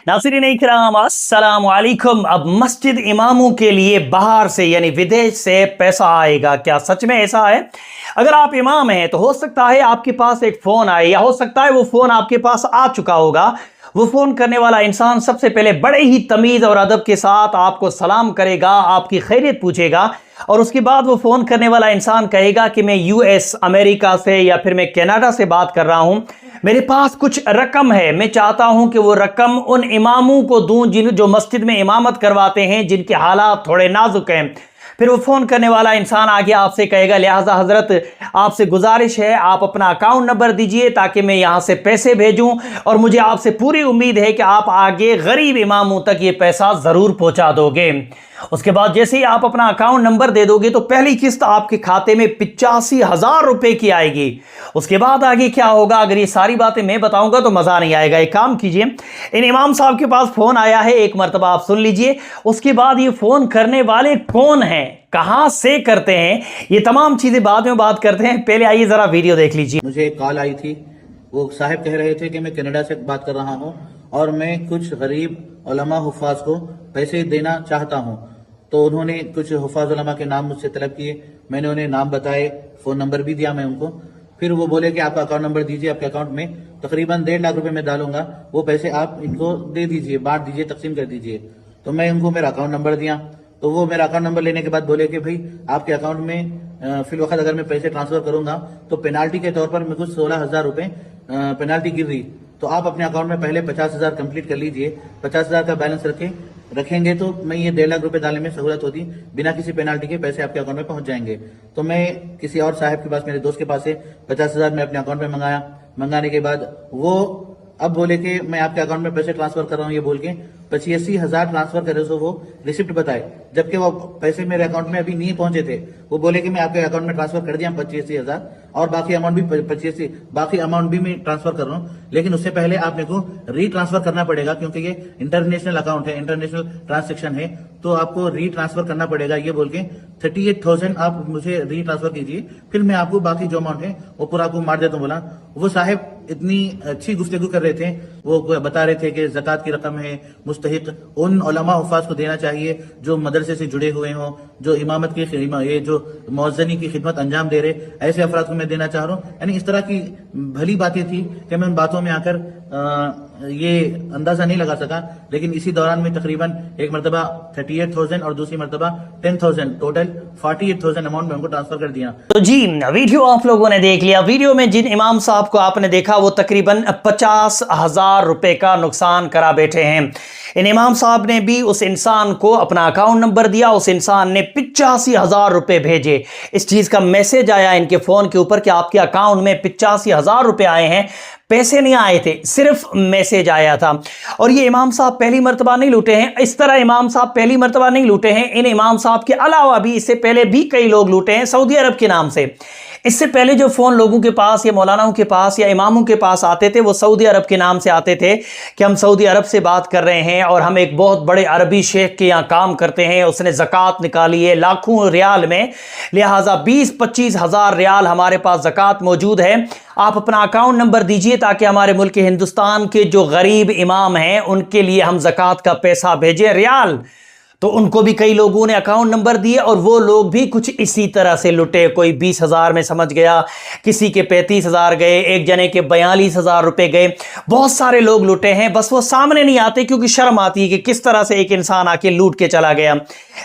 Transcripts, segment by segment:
नाज़रीन इकराम अस्सलाम वालेकुम। अब मस्जिद इमामों के लिए बाहर से यानी विदेश से पैसा आएगा, क्या सच में ऐसा है? अगर आप इमाम हैं तो हो सकता है आपके पास एक फ़ोन आए, या हो सकता है वो फ़ोन आपके पास आ चुका होगा। वो फ़ोन करने वाला इंसान सबसे पहले बड़े ही तमीज़ और अदब के साथ आपको सलाम करेगा, आपकी खैरियत पूछेगा, और उसके बाद वो फ़ोन करने वाला इंसान कहेगा कि मैं यूएस अमेरिका से या फिर मैं कनाडा से बात कर रहा हूँ, मेरे पास कुछ रकम है, मैं चाहता हूँ कि वो रकम उन इमामों को दूँ जो मस्जिद में इमामत करवाते हैं, जिनके हालात थोड़े नाजुक हैं। फिर वो फ़ोन करने वाला इंसान आगे आपसे कहेगा, लिहाजा हज़रत आपसे गुजारिश है आप अपना अकाउंट नंबर दीजिए ताकि मैं यहाँ से पैसे भेजूँ, और मुझे आपसे पूरी उम्मीद है कि आप आगे गरीब इमामों तक ये पैसा ज़रूर पहुँचा दोगे। उसके बाद जैसे ही आप अपना अकाउंट नंबर दे दोगे तो पहली किस्त आपके खाते में 85,000 रुपए की आएगी। उसके बाद आगे क्या होगा, अगर ये सारी बातें मैं बताऊंगा तो मज़ा नहीं आएगा। एक काम कीजिए, इन इमाम साहब के पास फ़ोन आया है, एक मरतबा आप सुन लीजिए। उसके बाद ये फ़ोन करने वाले कौन हैं, कहाँ से करते हैं, ये तमाम चीज़ें बाद में बात करते हैं। पहले आइए ज़रा वीडियो देख लीजिए। मुझे एक कॉल आई थी, वो साहब कह रहे थे कि मैं कनाडा से बात कर रहा हूँ और मैं कुछ गरीब उलमा हुफ़ाज़ को पैसे देना चाहता हूँ। तो उन्होंने कुछ हुफ़ाज़ उलमा के नाम मुझसे तलब किए, मैंने उन्हें नाम बताए, फ़ोन नंबर भी दिया मैं उनको। फिर वो बोले कि आपका अकाउंट नंबर दीजिए, आपके अकाउंट में तकरीबन 1.5 लाख रुपए मैं डालूंगा, वो पैसे आप इनको दे दीजिए, बांट दीजिए, तकसीम कर दीजिए। तो मैं उनको मेरा अकाउंट नंबर दिया, तो वो मेरा अकाउंट नंबर लेने के बाद बोले कि भाई आपके अकाउंट में फिल वक्त अगर मैं पैसे ट्रांसफर करूंगा तो पेनाल्टी के तौर पर मेरे को 16,000 रुपए पेनाल्टी गिर रही, तो आप अपने अकाउंट में पहले 50,000 कंप्लीट कर लीजिए, 50,000 का बैलेंस रखेंगे तो मैं ये 1.5 लाख रुपए डालने में सहूलत होती, बिना किसी पेनाल्टी के पैसे आपके अकाउंट में पहुंच जाएंगे। तो मैं किसी और साहब के पास, मेरे दोस्त के पास से 50,000 मैं अपने अकाउंट में मंगाने के बाद वो अब बोले कि मैं आपके अकाउंट में पैसे ट्रांसफर कर रहा हूँ, ये बोल के 85,000 ट्रांसफर करे, सो वो रिसिप्ट बताए, जबकि वो पैसे मेरे अकाउंट में अभी नहीं पहुंचे थे। वो बोले कि मैं आपके अकाउंट में ट्रांसफर कर दिया 85,000 और बाकी अमाउंट भी बाकी अमाउंट भी मैं ट्रांसफर कर रहा हूँ, लेकिन उससे पहले आप मेरे को रीट्रांसफर करना पड़ेगा, क्योंकि ये इंटरनेशनल अकाउंट है, इंटरनेशनल ट्रांजेक्शन है, तो आपको रीट्रांसफर करना पड़ेगा। ये बोल के 38,000 आप मुझे रीट्रांसफर कीजिए, फिर मैं आपको बाकी जो अमाउंट है वो पूरा आपको मार देता हूँ। बोला वो साहब इतनी अच्छी गुफ्तगू कर रहे थे, वो बता रहे थे कि ज़कात की रकम है मुस्तहिक उन उलमा हुफ़ाज़ को देना चाहिए जो मदरसे से जुड़े हुए हों, जो इमामत की ये जो मौज़नी की खिदमत अंजाम दे रहे, ऐसे अफराद को मैं देना चाह रहा हूँ। यानी इस तरह की भली बातें थी कि मैं उन बातों में आकर ये अंदाजा नहीं लगा सका, लेकिन इसी दौरान में तकरीबन एक मरतबा 38,000 और दूसरी मरतबा 10,000, टोटल 48,000 अमाउंट में उनको ट्रांसफर कर दिया। तो जी वीडियो आप लोगों ने देख लिया। वीडियो में जिन इमाम साहब को आपने देखा वो तकरीबन 50,000 रुपए का नुकसान करा बैठे हैं। इन इमाम साहब ने भी उस इंसान को अपना अकाउंट नंबर दिया, उस इंसान ने 85,000 रुपए भेजे। इस चीज़ का मैसेज आया इनके फ़ोन के ऊपर कि आपके अकाउंट में 85,000 रुपए आए हैं, पैसे नहीं आए थे, सिर्फ मैसेज आया था। और ये इमाम साहब पहली मर्तबा नहीं लूटे हैं, इस तरह इमाम साहब पहली मर्तबा नहीं लूटे हैं। इन इमाम साहब के अलावा भी इससे पहले भी कई लोग लूटे हैं सऊदी अरब के नाम से। इससे पहले जो फ़ोन लोगों के पास या मौलानाओं के पास या इमामों के पास आते थे वो सऊदी अरब के नाम से आते थे कि हम सऊदी अरब से बात कर रहे हैं और हम एक बहुत बड़े अरबी शेख के यहाँ काम करते हैं, उसने ज़कात निकाली है लाखों रियाल में, लिहाजा 20-25 हज़ार रियाल हमारे पास ज़कात मौजूद है, आप अपना अकाउंट नंबर दीजिए ताकि हमारे मुल्क हिंदुस्तान के जो गरीब इमाम हैं उनके लिए हम ज़कात का पैसा भेजें रियाल। तो उनको भी कई लोगों ने अकाउंट नंबर दिए और वो लोग भी कुछ इसी तरह से लुटे। कोई 20,000 में समझ गया, किसी के 35,000 गए, एक जने के 42,000 रुपए गए, बहुत सारे लोग लुटे हैं। बस वो सामने नहीं आते क्योंकि शर्म आती है कि किस तरह से एक इंसान आके लूट के चला गया।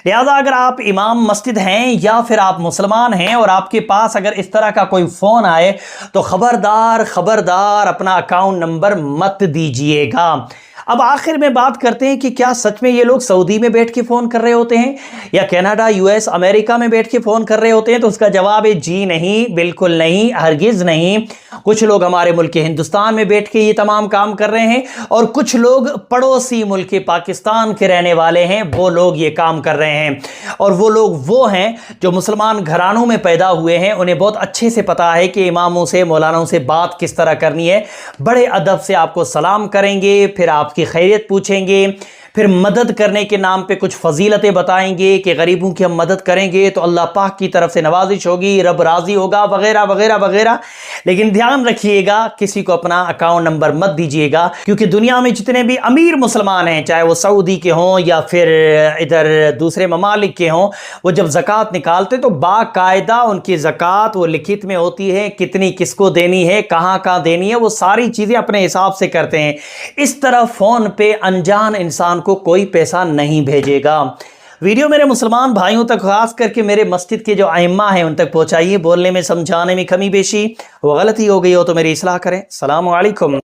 लिहाजा अगर आप इमाम मस्जिद हैं या फिर आप मुसलमान हैं और आपके पास अगर इस तरह का कोई फ़ोन आए तो खबरदार अपना अकाउंट नंबर मत दीजिएगा। अब आखिर में बात करते हैं कि क्या सच में ये लोग सऊदी में बैठ के फ़ोन कर रहे होते हैं या कनाडा, यूएस, अमेरिका में बैठ के फ़ोन कर रहे होते हैं? तो उसका जवाब है जी नहीं, बिल्कुल नहीं, हरगिज़ नहीं। कुछ लोग हमारे मुल्क हिंदुस्तान में बैठ के ये तमाम काम कर रहे हैं और कुछ लोग पड़ोसी मुल्क पाकिस्तान के रहने वाले हैं, वो लोग ये काम कर रहे हैं। और वो लोग वो हैं जो मुसलमान घरानों में पैदा हुए हैं, उन्हें बहुत अच्छे से पता है कि इमामों से, मौलानाओं से बात किस तरह करनी है। बड़े अदब से आपको सलाम करेंगे, फिर आपकी खैरियत पूछेंगे, پھر مدد کرنے کے نام پہ کچھ فضیلتیں بتائیں گے کہ غریبوں کی ہم مدد کریں گے تو اللہ پاک کی طرف سے نوازش ہوگی, رب راضی ہوگا, وغیرہ وغیرہ وغیرہ. لیکن دھیان رکھیے گا کسی کو اپنا اکاؤنٹ نمبر مت دیجیے گا, کیونکہ دنیا میں جتنے بھی امیر مسلمان ہیں, چاہے وہ سعودی کے ہوں یا پھر ادھر دوسرے ممالک کے ہوں, وہ جب زکوٰۃ نکالتے تو باقاعدہ ان کی زکوٰۃ وہ لکھت میں ہوتی ہے, کتنی کس کو دینی ہے, کہاں کہاں دینی ہے, وہ ساری چیزیں اپنے حساب سے کرتے ہیں. اس طرح فون پہ انجان انسان کو کوئی پیسہ نہیں بھیجے گا. ویڈیو میرے مسلمان بھائیوں تک, خاص کر کے میرے مسجد کے جو ائمہ ہیں ان تک پہنچائیے. بولنے میں سمجھانے میں کمی بیشی وہ غلطی ہو گئی ہو تو میری اصلاح کریں. السلام علیکم.